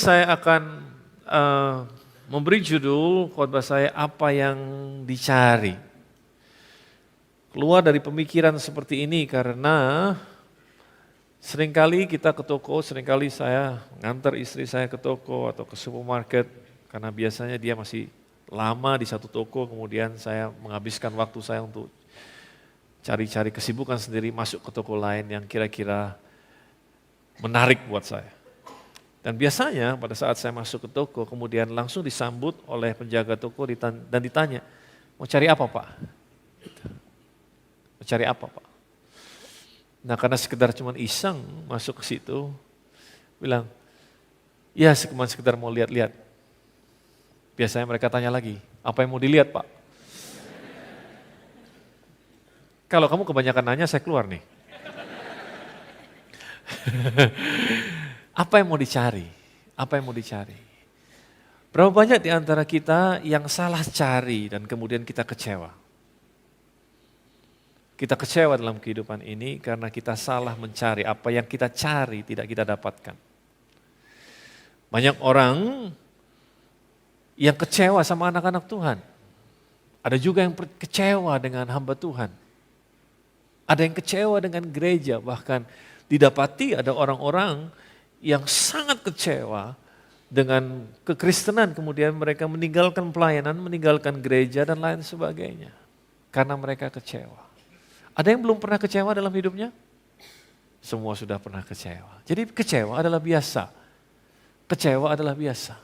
saya akan memberi judul khotbah saya, apa yang dicari. Keluar dari pemikiran seperti ini karena seringkali kita ke toko, seringkali saya ngantar istri saya ke toko atau ke supermarket, karena biasanya dia masih lama di satu toko, kemudian saya menghabiskan waktu saya untuk cari-cari kesibukan sendiri, masuk ke toko lain yang kira-kira menarik buat saya. Dan biasanya pada saat saya masuk ke toko, kemudian langsung disambut oleh penjaga toko dan ditanya, mau cari apa Pak? Mau cari apa Pak? Nah karena sekedar cuma iseng masuk ke situ, bilang, ya cuma sekedar mau lihat-lihat. Biasanya mereka tanya lagi, apa yang mau dilihat Pak? Kalau kamu kebanyakan nanya, saya keluar nih. Apa yang mau dicari? Apa yang mau dicari? Berapa banyak di antara kita yang salah cari dan kemudian kita kecewa? Kita kecewa dalam kehidupan ini karena kita salah mencari, apa yang kita cari tidak kita dapatkan. Banyak orang yang kecewa sama anak-anak Tuhan. Ada juga yang kecewa dengan hamba Tuhan. Ada yang kecewa dengan gereja, bahkan didapati ada orang-orang yang sangat kecewa dengan kekristenan, kemudian mereka meninggalkan pelayanan, meninggalkan gereja dan lain sebagainya. Karena mereka kecewa. Ada yang belum pernah kecewa dalam hidupnya? Semua sudah pernah kecewa. Jadi kecewa adalah biasa. Kecewa adalah biasa.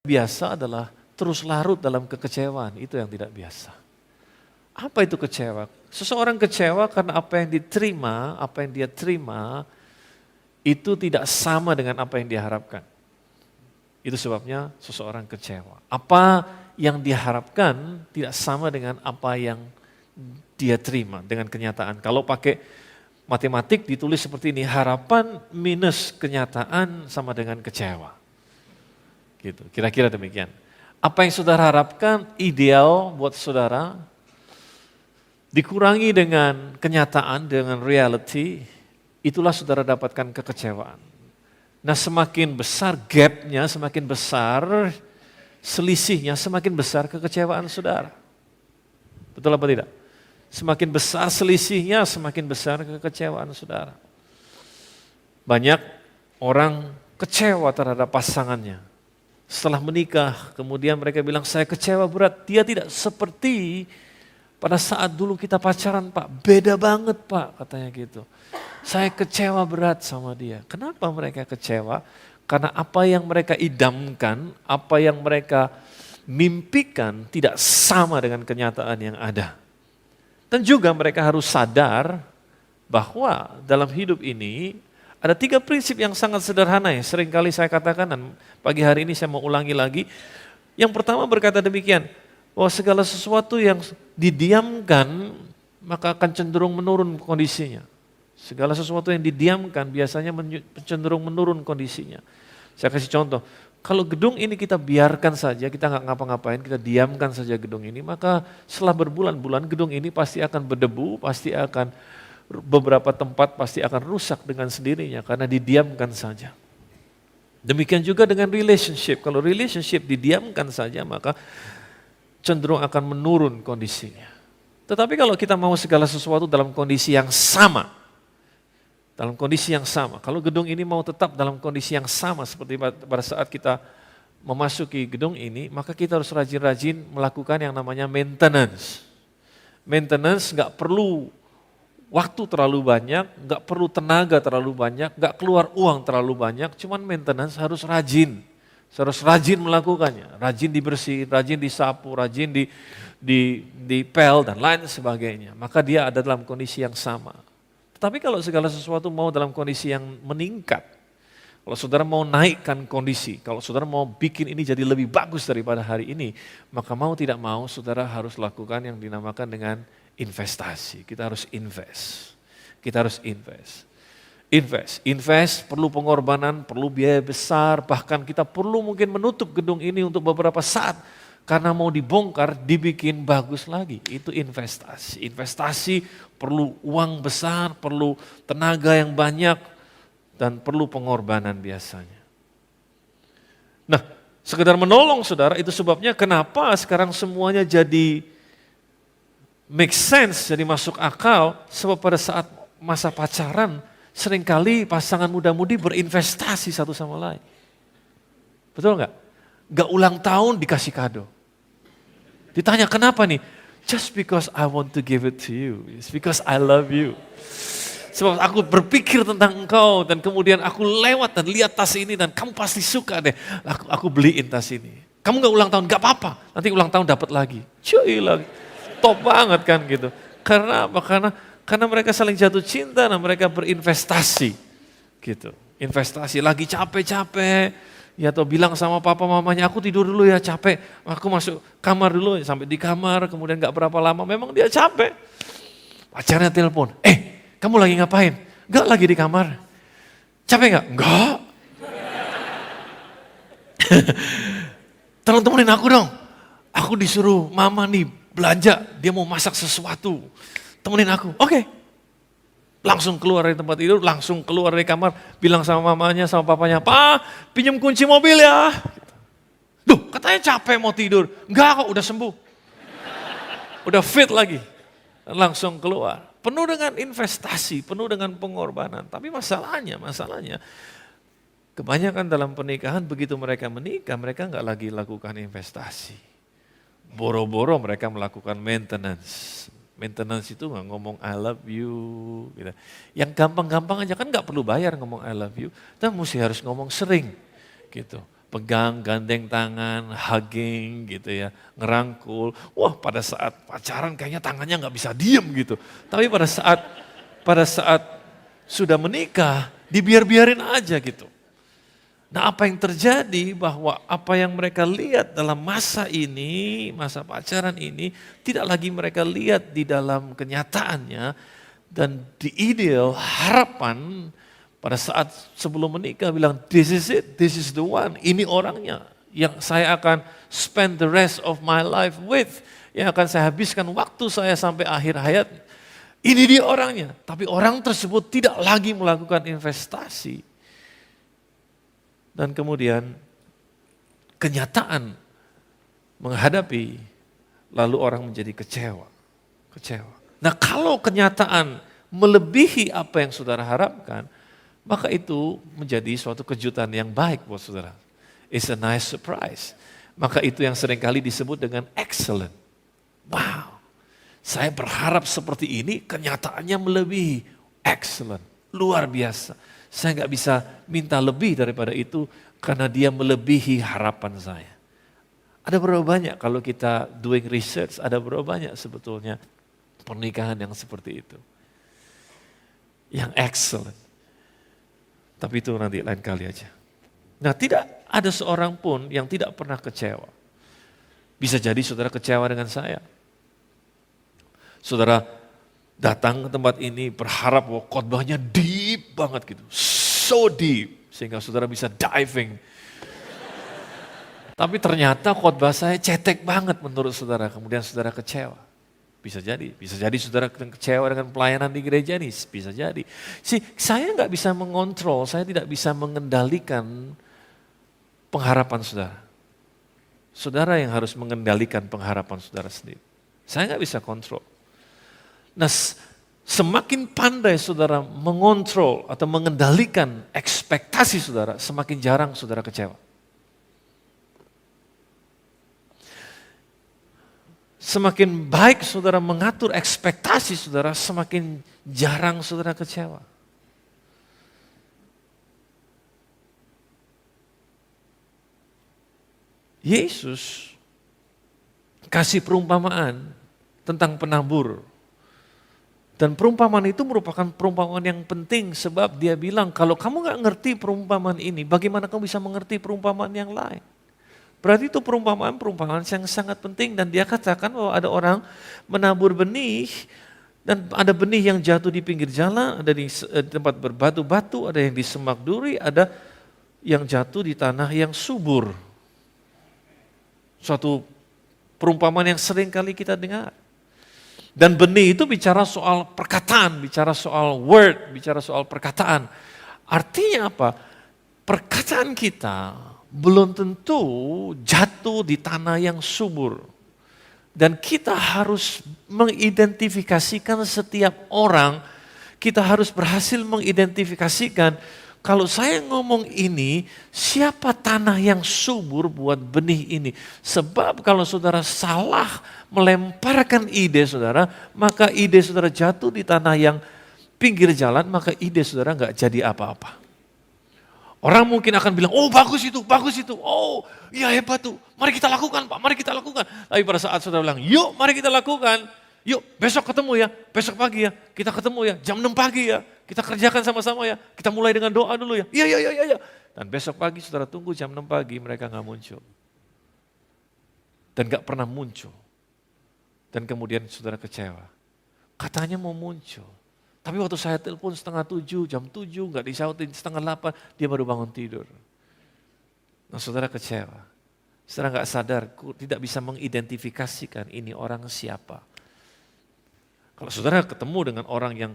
Biasa adalah terus larut dalam kekecewaan, itu yang tidak biasa. Apa itu kecewa? Seseorang kecewa karena apa yang diterima, apa yang dia terima, itu tidak sama dengan apa yang diharapkan. Itu sebabnya seseorang kecewa. Apa yang diharapkan tidak sama dengan apa yang dia terima dengan kenyataan. Kalau pakai matematik ditulis seperti ini, harapan minus kenyataan sama dengan kecewa. Gitu, kira-kira demikian. Apa yang saudara harapkan ideal buat saudara, dikurangi dengan kenyataan, dengan reality, itulah saudara dapatkan kekecewaan. Nah semakin besar gapnya, semakin besar selisihnya, semakin besar kekecewaan saudara. Betul apa tidak? Semakin besar selisihnya, semakin besar kekecewaan saudara. Banyak orang kecewa terhadap pasangannya. Setelah menikah, kemudian mereka bilang, saya kecewa berat, dia tidak seperti pada saat dulu kita pacaran Pak, beda banget Pak, katanya gitu. Saya kecewa berat sama dia. Kenapa mereka kecewa? Karena apa yang mereka idamkan, apa yang mereka mimpikan tidak sama dengan kenyataan yang ada. Dan juga mereka harus sadar bahwa dalam hidup ini ada 3 prinsip yang sangat sederhana ya. Seringkali saya katakan dan pagi hari ini saya mau ulangi lagi. Yang pertama berkata demikian, bahwa segala sesuatu yang didiamkan maka akan cenderung menurun kondisinya. Segala sesuatu yang didiamkan biasanya cenderung menurun kondisinya. Saya kasih contoh, kalau gedung ini kita biarkan saja, kita nggak ngapa-ngapain, kita diamkan saja gedung ini, maka setelah berbulan-bulan gedung ini pasti akan berdebu, pasti akan beberapa tempat pasti akan rusak dengan sendirinya karena didiamkan saja. Demikian juga dengan relationship, kalau relationship didiamkan saja maka cenderung akan menurun kondisinya. Tetapi kalau kita mau segala sesuatu dalam kondisi yang sama, dalam kondisi yang sama. Kalau gedung ini mau tetap dalam kondisi yang sama seperti pada saat kita memasuki gedung ini, maka kita harus rajin-rajin melakukan yang namanya maintenance. Maintenance nggak perlu waktu terlalu banyak, nggak perlu tenaga terlalu banyak, nggak keluar uang terlalu banyak, cuman maintenance harus rajin. Harus rajin melakukannya, rajin dibersihin, rajin disapu, rajin dipel dan lain sebagainya. Maka dia ada dalam kondisi yang sama. Tapi kalau segala sesuatu mau dalam kondisi yang meningkat, kalau saudara mau naikkan kondisi, kalau saudara mau bikin ini jadi lebih bagus daripada hari ini, maka mau tidak mau saudara harus lakukan yang dinamakan dengan investasi. Kita harus invest. Kita harus invest. Invest perlu pengorbanan, perlu biaya besar, bahkan kita perlu mungkin menutup gedung ini untuk beberapa saat karena mau dibongkar, dibikin bagus lagi. Itu investasi. Investasi perlu uang besar, perlu tenaga yang banyak, dan perlu pengorbanan biasanya. Nah, sekedar menolong saudara, itu sebabnya kenapa sekarang semuanya jadi make sense, jadi masuk akal, sebab pada saat masa pacaran, seringkali pasangan muda-mudi berinvestasi satu sama lain. Betul nggak? Nggak ulang tahun dikasih kado. Ditanya kenapa nih? Just because I want to give it to you. It's because I love you. Sebab aku berpikir tentang engkau dan kemudian aku lewat dan lihat tas ini dan kamu pasti suka deh. Aku beliin tas ini. Kamu gak ulang tahun, gak apa-apa. Nanti ulang tahun dapat lagi. Cuy lagi. Top banget kan gitu. Karena apa? Karena mereka saling jatuh cinta dan mereka berinvestasi. Gitu. Investasi lagi capek-capek. Ya atau bilang sama papa mamanya, aku tidur dulu ya capek. Aku masuk kamar dulu, sampai di kamar kemudian gak berapa lama memang dia capek. Pacarnya telepon, kamu lagi ngapain? Enggak, lagi di kamar. Capek enggak? Enggak. Tolong temenin aku dong. Aku disuruh mama nih belanja, dia mau masak sesuatu. Temenin aku. Oke. Langsung keluar dari tempat tidur, langsung keluar dari kamar, bilang sama mamanya, sama papanya, "Pak, pinjam kunci mobil ya." Duh, katanya capek mau tidur. Enggak kok, udah sembuh. Udah fit lagi. Langsung keluar. Penuh dengan investasi, penuh dengan pengorbanan. Tapi masalahnya kebanyakan dalam pernikahan begitu mereka menikah, mereka nggak lagi lakukan investasi. Boro-boro mereka melakukan maintenance. Maintenance itu nggak ngomong I love you. Gitu. Yang gampang-gampang aja kan nggak perlu bayar ngomong I love you. Tapi mesti harus ngomong sering gitu. Pegang, gandeng tangan, hugging gitu ya, ngerangkul. Wah pada saat pacaran kayaknya tangannya nggak bisa diem gitu. Tapi pada saat sudah menikah, dibiarin aja gitu. Nah apa yang terjadi bahwa apa yang mereka lihat dalam masa ini, masa pacaran ini, tidak lagi mereka lihat di dalam kenyataannya. Dan di ideal, harapan pada saat sebelum menikah bilang, this is it, this is the one, ini orangnya yang saya akan spend the rest of my life with, yang akan saya habiskan waktu saya sampai akhir hayat. Ini dia orangnya, tapi orang tersebut tidak lagi melakukan investasi. Dan kemudian kenyataan menghadapi, lalu orang menjadi kecewa. Nah kalau kenyataan melebihi apa yang saudara harapkan, maka itu menjadi suatu kejutan yang baik buat saudara. It's a nice surprise. Maka itu yang seringkali disebut dengan excellent. Wow, saya berharap seperti ini, kenyataannya melebihi. Excellent, luar biasa. Saya nggak bisa minta lebih daripada itu karena dia melebihi harapan saya. Ada berapa banyak kalau kita doing research, ada berapa banyak sebetulnya pernikahan yang seperti itu. Yang excellent. Tapi itu nanti lain kali aja. Nah tidak ada seorang pun yang tidak pernah kecewa. Bisa jadi saudara kecewa dengan saya. Saudara datang ke tempat ini berharap bahwa khotbahnya deep banget gitu. So deep. Sehingga saudara bisa diving. Tapi ternyata khotbah saya cetek banget menurut saudara. Kemudian saudara kecewa. Bisa jadi saudara kecewa dengan pelayanan di gereja ini, bisa jadi. Saya nggak bisa mengontrol, saya tidak bisa mengendalikan pengharapan saudara. Saudara yang harus mengendalikan pengharapan saudara sendiri. Saya nggak bisa kontrol. Nah, semakin pandai saudara mengontrol atau mengendalikan ekspektasi saudara, semakin jarang saudara kecewa. Semakin baik saudara mengatur ekspektasi saudara, semakin jarang saudara kecewa. Yesus kasih perumpamaan tentang penabur. Dan perumpamaan itu merupakan perumpamaan yang penting sebab dia bilang kalau kamu gak ngerti perumpamaan ini, bagaimana kamu bisa mengerti perumpamaan yang lain? Berarti itu perumpamaan yang sangat penting dan dia katakan bahwa ada orang menabur benih dan ada benih yang jatuh di pinggir jalan, ada di tempat berbatu-batu, ada yang di semak duri, ada yang jatuh di tanah yang subur. Suatu perumpamaan yang sering kali kita dengar. Dan benih itu bicara soal perkataan, bicara soal word, bicara soal perkataan. Artinya apa? Perkataan kita belum tentu jatuh di tanah yang subur. Dan kita harus mengidentifikasikan setiap orang, kita harus berhasil mengidentifikasikan, kalau saya ngomong ini, siapa tanah yang subur buat benih ini? Sebab kalau saudara salah melemparkan ide saudara, maka ide saudara jatuh di tanah yang pinggir jalan, maka ide saudara nggak jadi apa-apa. Orang mungkin akan bilang, oh bagus itu, oh iya hebat tuh, mari kita lakukan Pak, mari kita lakukan. Tapi pada saat saudara bilang, yuk mari kita lakukan, yuk besok ketemu ya, besok pagi ya, kita ketemu ya, jam 6 pagi ya, kita kerjakan sama-sama ya, kita mulai dengan doa dulu ya, iya. Dan besok pagi saudara tunggu jam 6 pagi mereka nggak muncul. Dan nggak pernah muncul. Dan kemudian saudara kecewa, katanya mau muncul. Tapi waktu saya telepon 6:30, jam 7, nggak disautin, 7:30, dia baru bangun tidur. Nah saudara kecewa. Saudara nggak sadar, tidak bisa mengidentifikasikan ini orang siapa. Kalau saudara ketemu dengan orang yang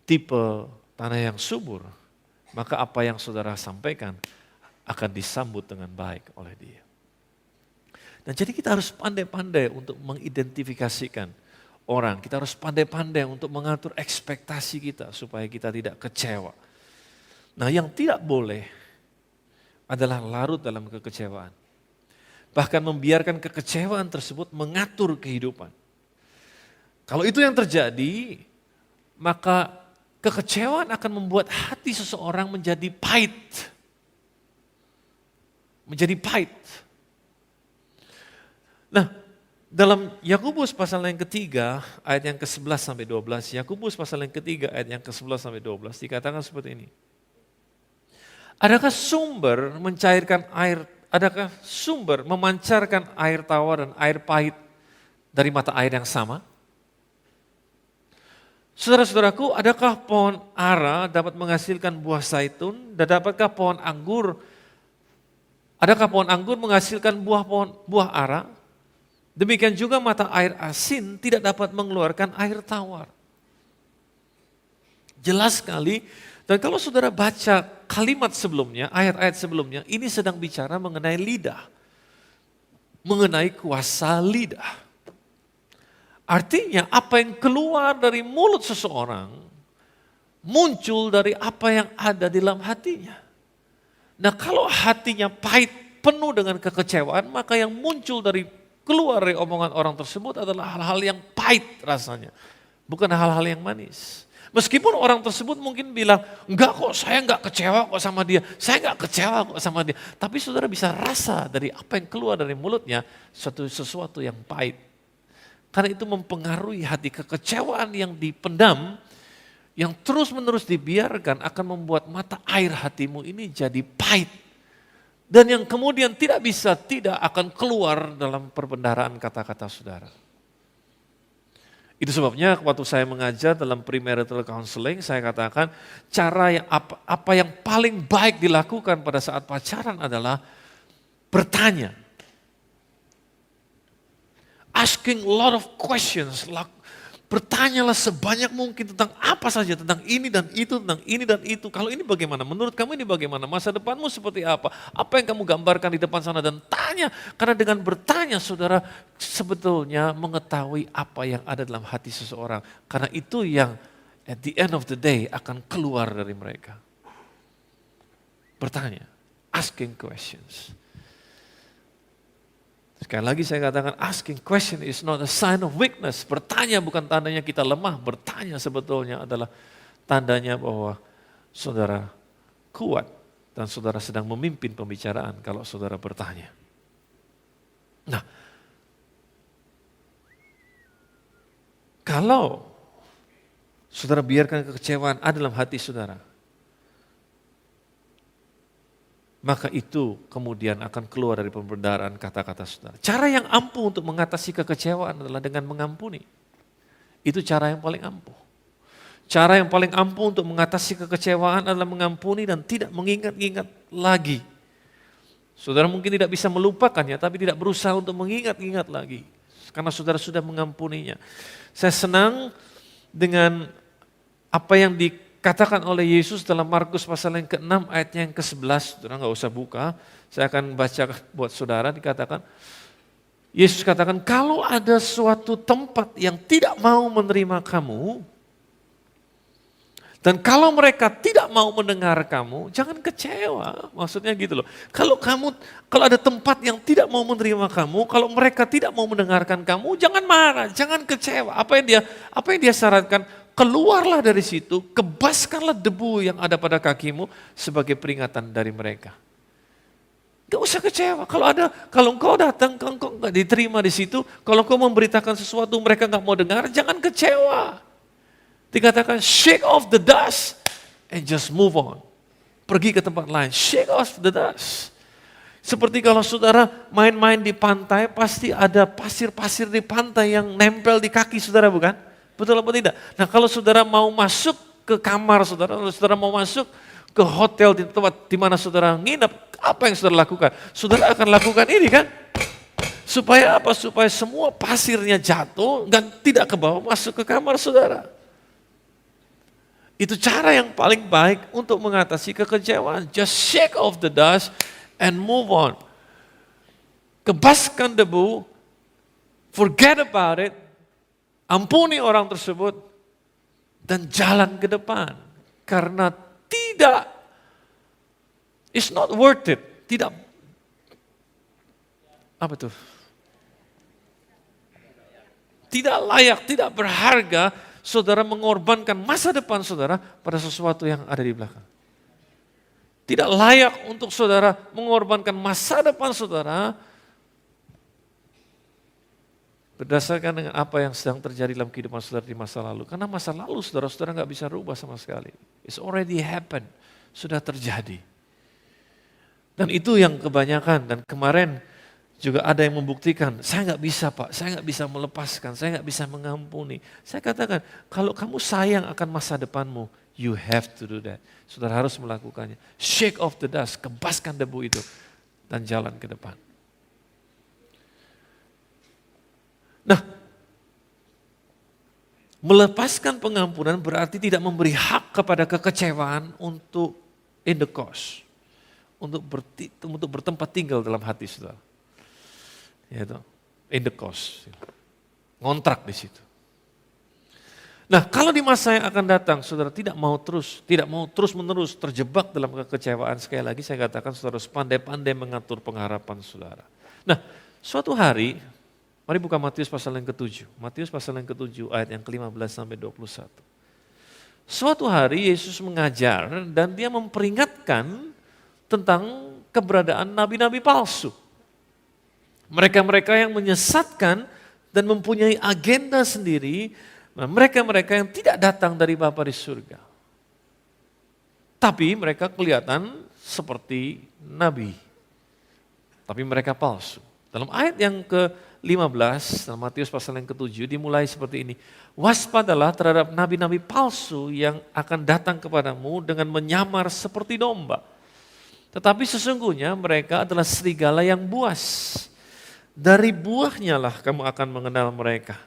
tipe tanah yang subur, maka apa yang saudara sampaikan akan disambut dengan baik oleh dia. Dan jadi kita harus pandai-pandai untuk mengidentifikasikan orang. Kita harus pandai-pandai untuk mengatur ekspektasi kita supaya kita tidak kecewa. Nah yang tidak boleh adalah larut dalam kekecewaan. Bahkan membiarkan kekecewaan tersebut mengatur kehidupan. Kalau itu yang terjadi, maka kekecewaan akan membuat hati seseorang menjadi pahit. Menjadi pahit. Nah, dalam Yakobus pasal yang ketiga, ayat yang ke-11 sampai 12, Yakobus pasal yang ketiga, ayat yang ke-11 sampai 12, dikatakan seperti ini. Adakah sumber mencairkan air, adakah sumber memancarkan air tawar dan air pahit dari mata air yang sama? Saudara-saudaraku, adakah pohon ara dapat menghasilkan buah zaitun dan dapatkah adakah pohon anggur menghasilkan buah ara? Demikian juga mata air asin tidak dapat mengeluarkan air tawar. Jelas sekali, dan kalau saudara baca kalimat sebelumnya, ayat-ayat sebelumnya, ini sedang bicara mengenai lidah. Mengenai kuasa lidah. Artinya apa yang keluar dari mulut seseorang, muncul dari apa yang ada di dalam hatinya. Nah kalau hatinya pahit, penuh dengan kekecewaan, maka yang muncul keluar dari omongan orang tersebut adalah hal-hal yang pahit rasanya. Bukan hal-hal yang manis. Meskipun orang tersebut mungkin bilang, enggak kok saya enggak kecewa kok sama dia. Saya enggak kecewa kok sama dia. Tapi saudara bisa rasa dari apa yang keluar dari mulutnya sesuatu yang pahit. Karena itu mempengaruhi hati, kekecewaan yang dipendam, yang terus-menerus dibiarkan akan membuat mata air hatimu ini jadi pahit. Dan yang kemudian tidak akan keluar dalam perbendaharaan kata-kata saudara. Itu sebabnya waktu saya mengajar dalam premarital counseling, saya katakan cara yang apa yang paling baik dilakukan pada saat pacaran adalah bertanya. Asking a lot of questions, bertanyalah sebanyak mungkin tentang apa saja, tentang ini dan itu, tentang ini dan itu. Kalau ini bagaimana? Menurut kamu ini bagaimana? Masa depanmu seperti apa? Apa yang kamu gambarkan di depan sana? Dan tanya, karena dengan bertanya saudara sebetulnya mengetahui apa yang ada dalam hati seseorang. Karena itu yang at the end of the day akan keluar dari mereka. Bertanya, asking questions. Sekali lagi saya katakan asking question is not a sign of weakness. Bertanya bukan tandanya kita lemah. Bertanya sebetulnya adalah tandanya bahwa saudara kuat dan saudara sedang memimpin pembicaraan kalau saudara bertanya. Nah, kalau saudara biarkan kekecewaan ada dalam hati saudara, maka itu kemudian akan keluar dari pembendaharaan kata-kata saudara. Cara yang ampuh untuk mengatasi kekecewaan adalah dengan mengampuni. Itu cara yang paling ampuh. Cara yang paling ampuh untuk mengatasi kekecewaan adalah mengampuni dan tidak mengingat-ingat lagi. Saudara mungkin tidak bisa melupakannya, tapi tidak berusaha untuk mengingat-ingat lagi. Karena saudara sudah mengampuninya. Saya senang dengan apa yang dikatakan oleh Yesus dalam Markus pasal yang ke-6 ayatnya yang ke-11, saudara nggak usah buka, saya akan baca buat saudara, dikatakan, Yesus katakan, kalau ada suatu tempat yang tidak mau menerima kamu, dan kalau mereka tidak mau mendengar kamu, jangan kecewa. Maksudnya gitu loh. Kalau ada tempat yang tidak mau menerima kamu, kalau mereka tidak mau mendengarkan kamu, jangan marah, jangan kecewa. Apa yang dia syaratkan? Keluarlah dari situ, kebaskanlah debu yang ada pada kakimu sebagai peringatan dari mereka. Gak usah kecewa. Kalau engkau datang, engkau nggak diterima di situ. Kalau engkau memberitakan sesuatu mereka nggak mau dengar, jangan kecewa. Dikatakan shake off the dust and just move on. Pergi ke tempat lain, shake off the dust. Seperti kalau saudara main-main di pantai, pasti ada pasir-pasir di pantai yang nempel di kaki saudara, bukan? Betul apa tidak? Nah kalau saudara mau masuk ke kamar saudara, kalau saudara mau masuk ke hotel di tempat di mana saudara nginep, apa yang saudara lakukan? Saudara akan lakukan ini kan? Supaya apa? Supaya semua pasirnya jatuh dan tidak ke bawah masuk ke kamar saudara. Itu cara yang paling baik untuk mengatasi kekecewaan. Just shake off the dust and move on. Kebaskan debu, forget about it, ampuni orang tersebut, dan jalan ke depan. Karena it's not worth it. Tidak layak, tidak berharga, saudara mengorbankan masa depan saudara pada sesuatu yang ada di belakang. Tidak layak untuk saudara mengorbankan masa depan saudara berdasarkan dengan apa yang sedang terjadi dalam kehidupan saudara di masa lalu. Karena masa lalu saudara nggak bisa rubah sama sekali. It's already happened, sudah terjadi. Dan itu yang kebanyakan, dan kemarin juga ada yang membuktikan, saya nggak bisa Pak, saya nggak bisa melepaskan, saya nggak bisa mengampuni. Saya katakan, kalau kamu sayang akan masa depanmu, you have to do that. Saudara harus melakukannya. Shake off the dust, kebaskan debu itu, dan jalan ke depan. Nah, melepaskan pengampunan berarti tidak memberi hak kepada kekecewaan untuk in the cost, untuk bertempat tinggal dalam hati saudara. Yaitu in the cost, ngontrak di situ. Nah, kalau di masa yang akan datang, saudara tidak mau terus menerus terjebak dalam kekecewaan, sekali lagi saya katakan saudara harus pandai-pandai mengatur pengharapan saudara. Nah, suatu hari, mari buka Matius pasal yang ke-7. Matius pasal yang ke-7 ayat yang ke-15 sampai 21. Suatu hari Yesus mengajar dan dia memperingatkan tentang keberadaan nabi-nabi palsu. Mereka-mereka yang menyesatkan dan mempunyai agenda sendiri, mereka-mereka yang tidak datang dari Bapa di surga. Tapi mereka kelihatan seperti nabi, tapi mereka palsu. Dalam ayat yang ke-15, dalam Matius pasal yang ke-7 dimulai seperti ini. Waspadalah terhadap nabi-nabi palsu yang akan datang kepadamu dengan menyamar seperti domba. Tetapi sesungguhnya mereka adalah serigala yang buas. Dari buahnya lah kamu akan mengenal mereka.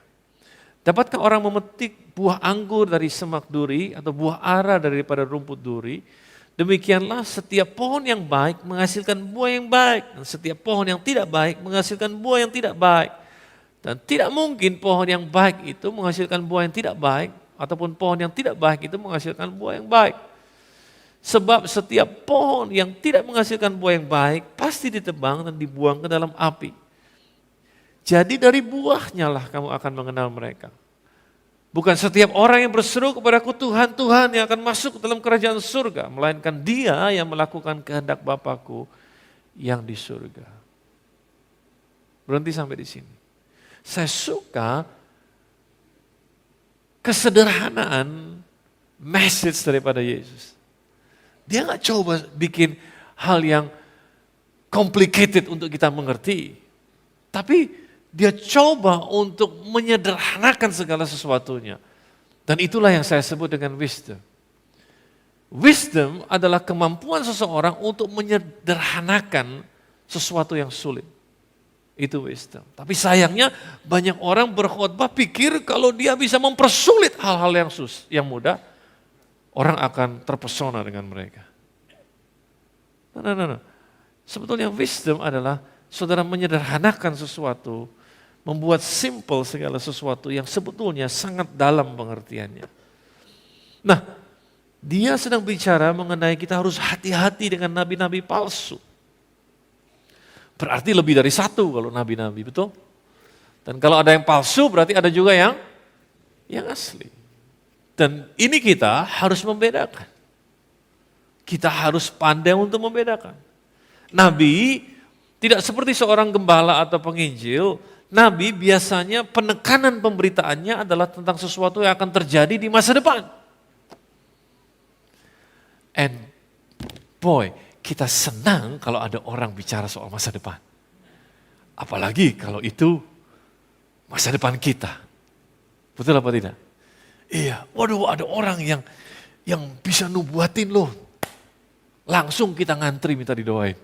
Dapatkah orang memetik buah anggur dari semak duri atau buah ara daripada rumput duri? Demikianlah setiap pohon yang baik menghasilkan buah yang baik. Dan setiap pohon yang tidak baik menghasilkan buah yang tidak baik. Dan tidak mungkin pohon yang baik itu menghasilkan buah yang tidak baik. Ataupun pohon yang tidak baik itu menghasilkan buah yang baik. Sebab setiap pohon yang tidak menghasilkan buah yang baik pasti ditebang dan dibuang ke dalam api. Jadi dari buahnya lah kamu akan mengenal mereka. Bukan setiap orang yang berseru kepadaku Tuhan, Tuhan yang akan masuk ke dalam kerajaan surga. Melainkan dia yang melakukan kehendak Bapakku yang di surga. Berhenti sampai di sini. Saya suka kesederhanaan message daripada Yesus. Dia gak coba bikin hal yang complicated untuk kita mengerti. Tapi dia coba untuk menyederhanakan segala sesuatunya. Dan itulah yang saya sebut dengan wisdom. Wisdom adalah kemampuan seseorang untuk menyederhanakan sesuatu yang sulit. Itu wisdom. Tapi sayangnya banyak orang berkhotbah pikir kalau dia bisa mempersulit hal-hal yang mudah. Orang akan terpesona dengan mereka. No. Sebetulnya wisdom adalah saudara menyederhanakan sesuatu, membuat simple segala sesuatu yang sebetulnya sangat dalam pengertiannya. Nah, dia sedang bicara mengenai kita harus hati-hati dengan nabi-nabi palsu. Berarti lebih dari satu kalau nabi-nabi, betul? Dan kalau ada yang palsu berarti ada juga yang asli. Dan ini kita harus membedakan. Kita harus pandai untuk membedakan. Nabi tidak seperti seorang gembala atau penginjil. Nabi biasanya penekanan pemberitaannya adalah tentang sesuatu yang akan terjadi di masa depan. And boy, kita senang kalau ada orang bicara soal masa depan. Apalagi kalau itu masa depan kita. Betul apa tidak? Iya, waduh ada orang yang bisa nubuatin loh. Langsung kita ngantri minta didoain.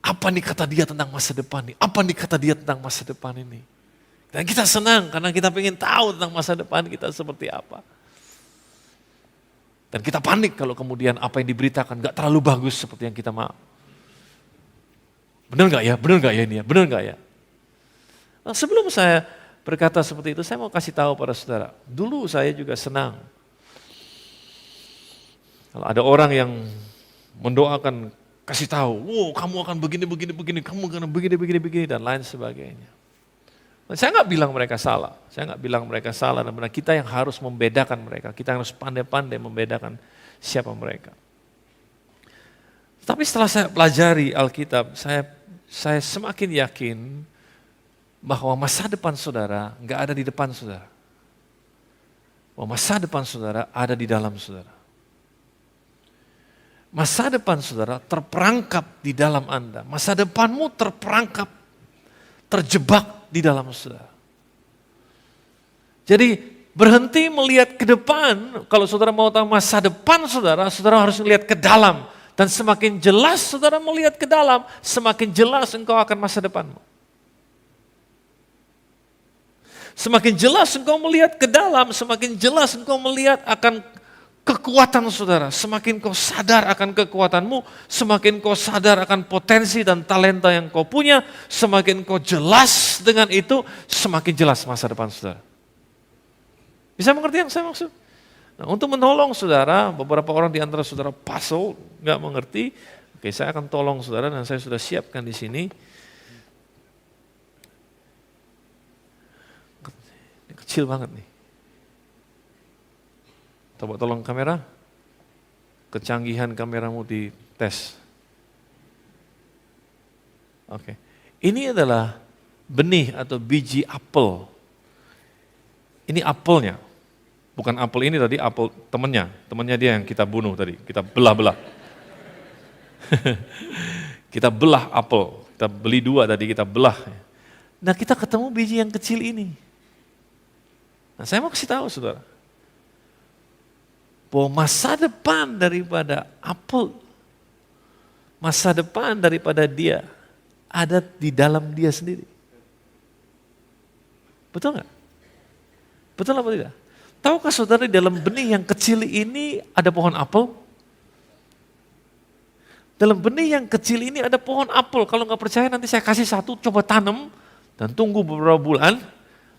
Apa nih kata dia tentang masa depan nih? Apa nih kata dia tentang masa depan ini? Dan kita senang karena kita pengen tahu tentang masa depan kita seperti apa. Dan kita panik kalau kemudian apa yang diberitakan gak terlalu bagus seperti yang kita mau. Benar gak ya? Benar gak ya ini ya? Benar gak ya? Nah, sebelum saya berkata seperti itu, saya mau kasih tahu pada saudara. Dulu saya juga senang. Kalau ada orang yang mendoakan, kasih tahu, wow kamu akan begini, kamu akan begini, dan lain sebagainya. Dan saya nggak bilang mereka salah, dan benar kita yang harus membedakan mereka, kita harus pandai-pandai membedakan siapa mereka. Tapi setelah saya pelajari Alkitab, saya semakin yakin bahwa masa depan saudara nggak ada di depan saudara. Bahwa masa depan saudara ada di dalam saudara. Masa depan saudara terperangkap di dalam Anda. Masa depanmu terperangkap, terjebak di dalam saudara. Jadi berhenti melihat ke depan, kalau saudara mau tahu masa depan saudara, saudara harus melihat ke dalam. Dan semakin jelas saudara melihat ke dalam, semakin jelas engkau akan masa depanmu. Semakin jelas engkau melihat ke dalam, semakin jelas engkau melihat akan kekuatan saudara. Semakin kau sadar akan kekuatanmu, semakin kau sadar akan potensi dan talenta yang kau punya, semakin kau jelas dengan itu, semakin jelas masa depan saudara. Bisa mengerti yang saya maksud? Nah, untuk menolong saudara, beberapa orang di antara saudara puzzle, nggak mengerti, oke saya akan tolong saudara dan saya sudah siapkan di sini. Kecil banget nih. Coba tolong kamera. Kecanggihan kameramu dites. Oke. Ini adalah benih atau biji apel. Ini apelnya. Bukan apel ini tadi, apel temannya. Temannya dia yang kita bunuh tadi. Kita belah-belah. Kita belah apel. Kita beli 2 tadi, kita belah. Nah kita ketemu biji yang kecil ini. Nah saya mau kasih tahu saudara, bahwa masa depan daripada apel, masa depan daripada dia ada di dalam dia sendiri. Betul nggak? Betul apa tidak? Tahukah saudara di dalam benih yang kecil ini ada pohon apel? Dalam benih yang kecil ini ada pohon apel. Kalau nggak percaya nanti saya kasih 1, coba tanam dan tunggu beberapa bulan.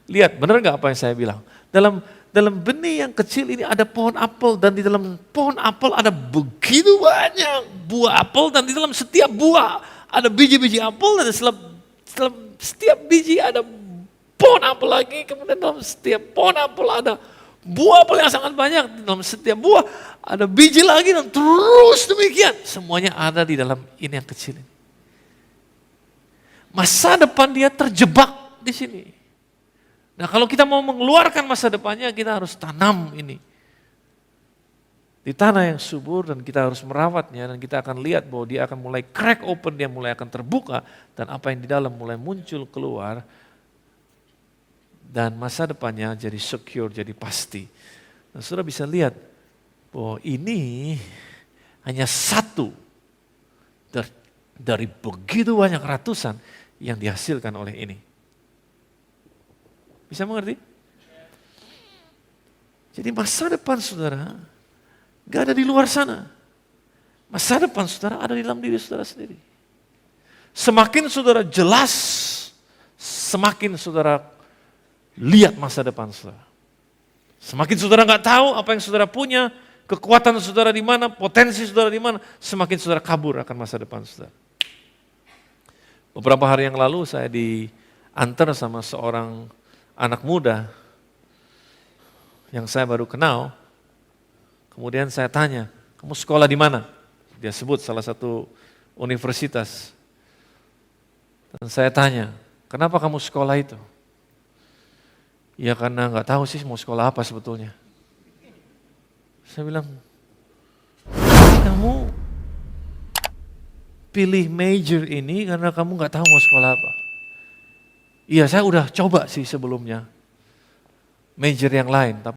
Lihat, benar nggak apa yang saya bilang? Dalam benih yang kecil ini ada pohon apel dan di dalam pohon apel ada begitu banyak buah apel dan di dalam setiap buah ada biji-biji apel dan dalam setiap biji ada pohon apel lagi. Kemudian dalam setiap pohon apel ada buah apel yang sangat banyak. Dalam setiap buah ada biji lagi dan terus demikian. Semuanya ada di dalam ini yang kecil ini. Masa depan dia terjebak di sini. Nah kalau kita mau mengeluarkan masa depannya, kita harus tanam ini di tanah yang subur dan kita harus merawatnya dan kita akan lihat bahwa dia akan mulai crack open, dia mulai akan terbuka dan apa yang di dalam mulai muncul keluar dan masa depannya jadi secure, jadi pasti. Nah, saudara bisa lihat bahwa ini hanya satu dari begitu banyak ratusan yang dihasilkan oleh ini. Bisa mengerti? Jadi masa depan saudara gak ada di luar sana. Masa depan saudara ada di dalam diri saudara sendiri. Semakin saudara jelas, semakin saudara lihat masa depan saudara. Semakin saudara gak tahu apa yang saudara punya, kekuatan saudara di mana, potensi saudara di mana, semakin saudara kabur akan masa depan saudara. Beberapa hari yang lalu saya diantar sama seorang anak muda yang saya baru kenal. Kemudian saya tanya, kamu sekolah di mana? Dia sebut salah satu universitas. Dan saya tanya, kenapa kamu sekolah itu? Ya karena nggak tahu sih mau sekolah apa sebetulnya. Saya bilang, kamu pilih major ini karena kamu nggak tahu mau sekolah apa. Iya, saya udah coba sih sebelumnya major yang lain, tapi